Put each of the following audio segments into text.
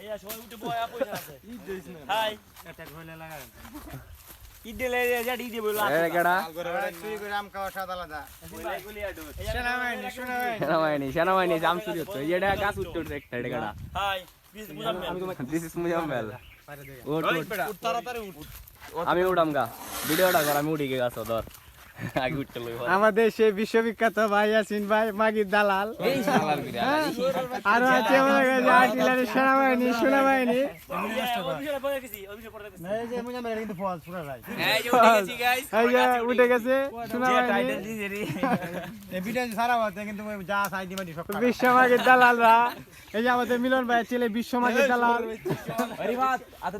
এইয়া সবাই উঠে বয়া পয়সা আছে ঈদ দিস না হাই এটা কইলে লাগা ঈদ দিলে যা ঈদ বইলো এ কেডা তুই করে আম খাওয়া স্বাদ আলাদা গুলি আডো সেনাবাহিনী জাম চুরি হচ্ছে এটা গাছ উঠতে একটা এটা কেডা hi Muzammil this is Muzammil ওট তাড়াতাড়ি উঠ আমি উড়াম গা ভিডিওটা কর আমি উড়ি গে গাছ ধর আগে উঠতে লই আমাদের সেই বিশ্ববিখ্যাত ভাই ইয়াসিন ভাই মাগির দালাল এই শালার বিরা আর আছে আমাদের আর্টিলারি সেনাবাহিনী সেনাবাহিনী এই যে মুজাম্মেল কিন্তু ফল পুরা ভাই এই যে উঠে গেছি গাইস এই যে উঠে গেছে সেনাবাহিনী টাইটেল দিছে রে এই ভিডিও সারা হচ্ছে কিন্তু যা সাইডি মাটি সব বিশ্ব মাগির দালালরা এই যে আমাদের মিলন ভাই ছেলে বিশ্ব মাগির দালাল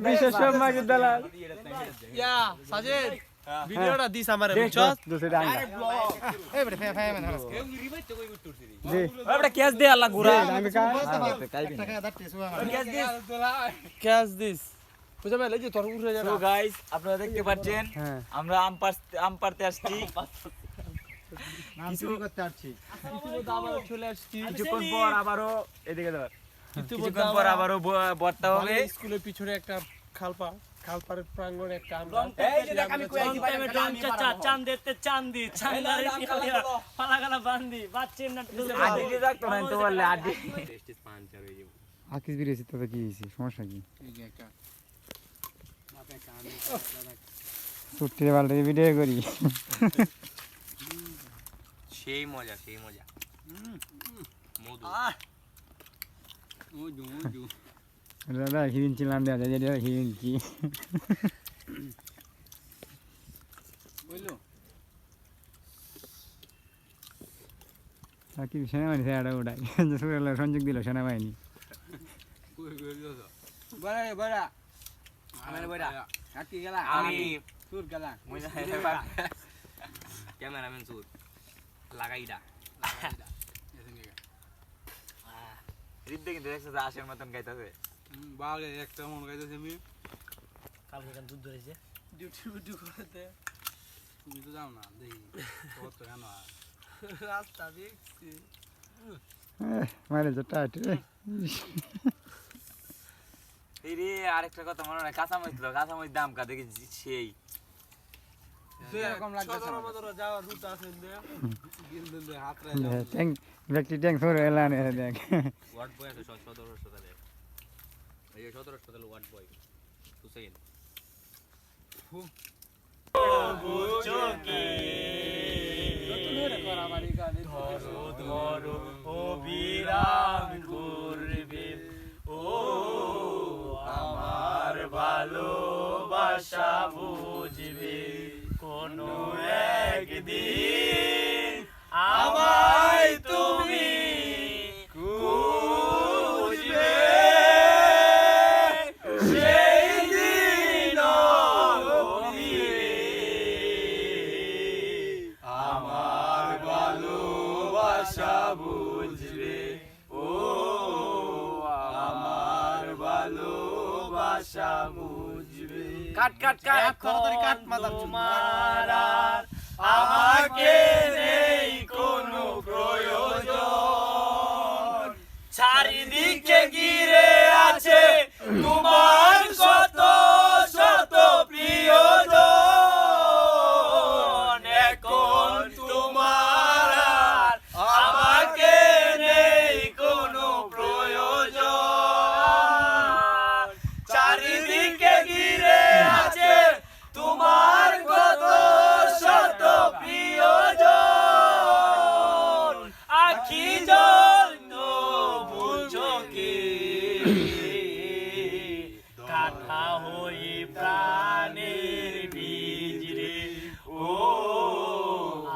বিশ্ব সব মাগির দালাল ইয়া সাজেদ ভিডিওটা দিস আমারে বুঝছস দুসরা আঙ্গা এই বড় ফে মানে কেউ রিভাইট তো কই উঠতেছি জি ওটা ক্যাশ দে আল্লাহ গুরা আমি কা ক্যাশ দিস বুঝাবে এই যে তোর উঠে যাবে তো গাইস আপনারা দেখতে পাচ্ছেন আমরা আম পারতে আসছি কিছু করতে আসছি আবার চলে আসছি কিছুক্ষণ পর আবারও এদিকে ধর কিছুক্ষণ পর আবারও বর্তা হবে স্কুলের পিছনে একটা খালপাড়ের প্রাঙ্গণে একটা আমরা এই যে দেখ আমি কইছি ভাই চাচা চাঁদ দেখতে চাঁদি চাঁদারে ফালাগালা বান্দি বাচ্চের না আদি রাখতো না তো বললে আদি টেস্ট পাঞ্চার হয়ে যাবে আকিস বিরেছি তবে কি হইছে সমস্যা কি এই যে একটা মাথায় কান সুট্টির বালতি ভিডিও করি সেই মজা মধু মধু দাদা হিরিন ছিলাম দাদা যেটা হিরিন কি বললো কি সেনাবাহিনী স্যার ওটাই সংযোগ দিল সেনাবাহিনী বড়া আমার বড়া কাটি গেলা আমি সুর গেলা ক্যামেরাম্যান সুর লাগাইডা রিদ্দে কিন্তু দেখছে আশের মতন গাইতাছে বাগে একটা মন গাইতেছে আমি কালকে কেন দুধ ধরেছে ডিউটি করতে তুমি তো যাও না দেখি কত জানো রাস্তা দেখছি মানে যেটা এই রে আরেকটা কথা মনে হয় কাঁচামরিচ দাম কা দেখি সেই এরকম লাগতেছে সদর যাওয়ার রুট আছে দে হাতরে ট্যাঙ্ক ব্যক্তি ট্যাঙ্ক সরে এলান দেখ ওয়ার্ড বয় আছে সদর হাসপাতালে এই সদর হাসপাতালে ওয়ার্ড বয় হুসেন ধরো অবিরাম করবে ও আমার ভালোবাসা বুঝবে কোনো একদিন আমায় তুমি খুঁজবে সেই দিন আমার ভালোবাসা বুঝবে ও আমার ভালোবাসা বুঝবে কাট তাড়াতাড়ি কাট মাথা তোমার আমাকে নেই কোনো প্রয়োজন চারিদিকে ঘিরে আছে তোমার শত শত প্রিয়জন এখন তোমার আমাকে নেই কোনো প্রয়োজন চারিদিকে ঘিরে আছে তোমার কত শত প্রিয়জন আখি জল বুঝো কি কাটা হই প্রাণের বীজ রে ও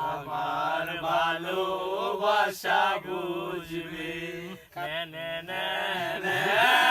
আমার ভালোবাসা বুঝবে না